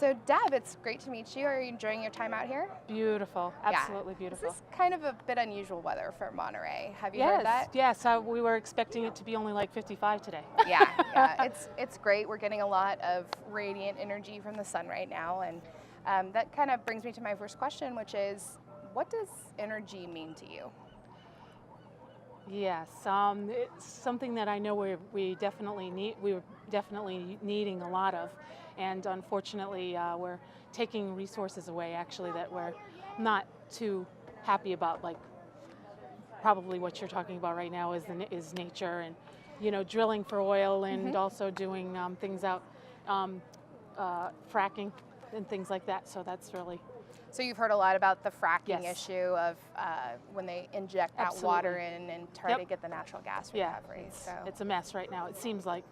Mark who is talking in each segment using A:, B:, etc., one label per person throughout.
A: So Deb, it's great to meet you. Are you enjoying your time out here?
B: Beautiful, absolutely beautiful.
A: This is kind of a bit unusual weather for Monterey. Have you
B: Yes,
A: heard that?
B: yes. We were expecting it to be only like 55 today.
A: Yeah. It's great. We're getting a lot of radiant energy from the sun right now, and that kind of brings me to my first question, which is, what does energy mean to you?
B: Yes, it's something that I know we definitely need. We were definitely needing a lot of, and unfortunately, we're taking resources away. Actually, that we're not too happy about. Like probably what you're talking about right now is nature, and drilling for oil, and also doing things out, fracking and things like that. So that's really.
A: So you've heard a lot about the fracking
B: Yes.
A: issue of when they inject that
B: Absolutely.
A: water in and try to get the natural gas
B: Yeah,
A: recovery.
B: it's a mess right now. It seems like.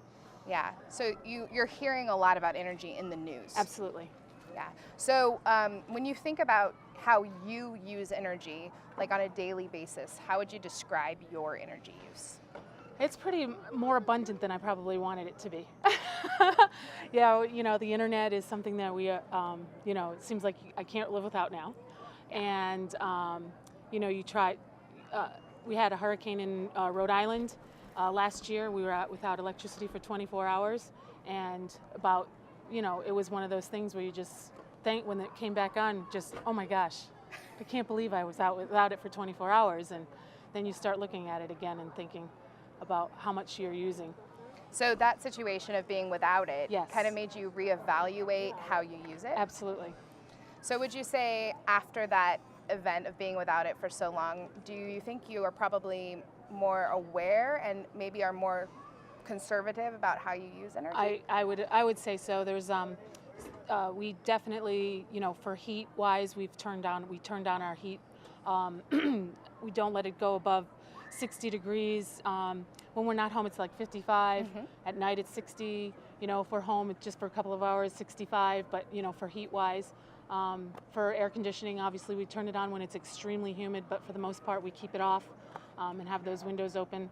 A: Yeah. So you're hearing a lot about energy in the news.
B: Absolutely.
A: Yeah. So when you think about how you use energy, like on a daily basis, how would you describe your energy use?
B: It's pretty more abundant than I probably wanted it to be. Yeah, the internet is something that we, it seems like I can't live without now. And, you try, we had a hurricane in Rhode Island last year. We were without electricity for 24 hours. And it was one of those things where you just think when it came back on, just, oh my gosh, I can't believe I was out without it for 24 hours. And then you start looking at it again and thinking about how much you're using.
A: So that situation of being without it
B: Yes.
A: kind of made you reevaluate how you use it?
B: Absolutely.
A: So would you say after that event of being without it for so long, do you think you are probably more aware and maybe are more conservative about how you use energy?
B: I would say so. There's we definitely, for heat wise, we turned down our heat. We don't let it go above 60 degrees. When we're not home, it's like 55. At night, it's 60. If we're home, it's just for a couple of hours, 65. But for heat wise, for air conditioning, obviously we turn it on when it's extremely humid. But for the most part, we keep it off and have those windows open.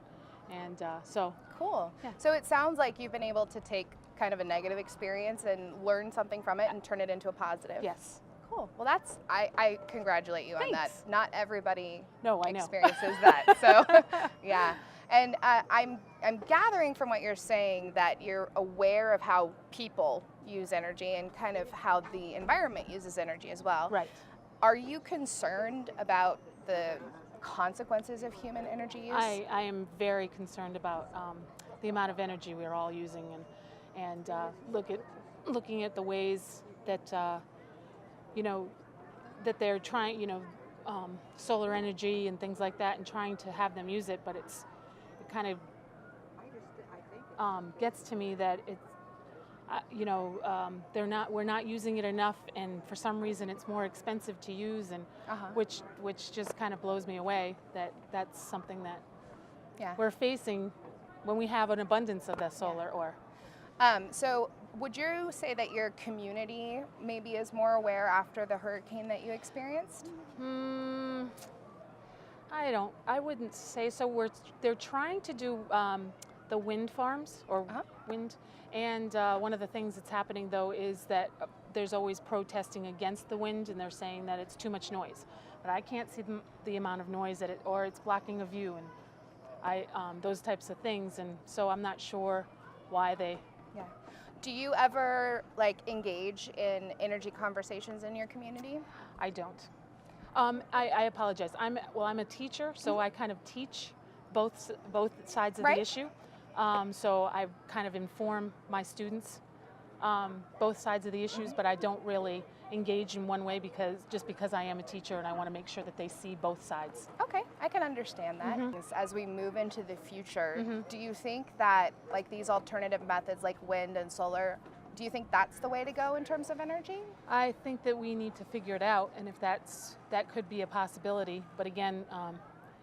B: And so.
A: Cool.
B: Yeah.
A: So it sounds like you've been able to take kind of a negative experience and learn something from it and turn it into a positive.
B: Yes.
A: Cool. Well, I congratulate you on that.
B: Thanks.
A: Not everybody
B: I know.
A: experiences that. So, yeah. And I'm gathering from what you're saying that you're aware of how people use energy and kind of how the environment uses energy as well.
B: Right.
A: Are you concerned about the consequences of human energy use?
B: I am very concerned about the amount of energy we're all using, and looking at the ways that that they're trying, solar energy and things like that, and trying to have them use it, but it kind of gets to me that it's we're not using it enough, and for some reason it's more expensive to use, and which just kind of blows me away that that's something that we're facing when we have an abundance of the solar. Or
A: so would you say that your community maybe is more aware after the hurricane that you experienced?
B: I wouldn't say so. They're trying to do the wind farms or wind, and one of the things that's happening though is that there's always protesting against the wind, and they're saying that it's too much noise. But I can't see the amount of noise that or it's blocking a view, and those types of things, and so I'm not sure why they.
A: Yeah. Do you ever engage in energy conversations in your community?
B: I don't. I apologize. I'm a teacher, so I kind of teach both sides of the issue. So I kind of inform my students both sides of the issues, but I don't really engage in one way because I am a teacher and I want to make sure that they see both sides.
A: Okay, I can understand that. As we move into the future, do you think that these alternative methods like wind and solar, do you think that's the way to go in terms of energy?
B: I think that we need to figure it out, and if that could be a possibility. But again,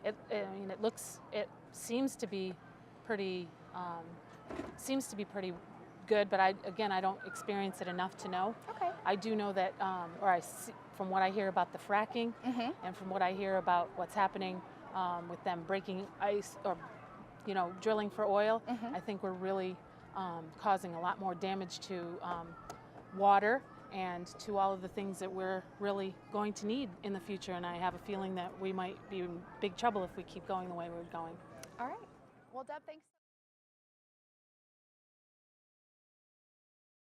B: it seems to be pretty good, but I don't experience it enough to know.
A: Okay.
B: I do know that, or I see from what I hear about the fracking, and from what I hear about what's happening with them breaking ice or drilling for oil. I think we're really causing a lot more damage to water and to all of the things that we're really going to need in the future. And I have a feeling that we might be in big trouble if we keep going the way we're going.
A: All right. Well, Deb, thanks.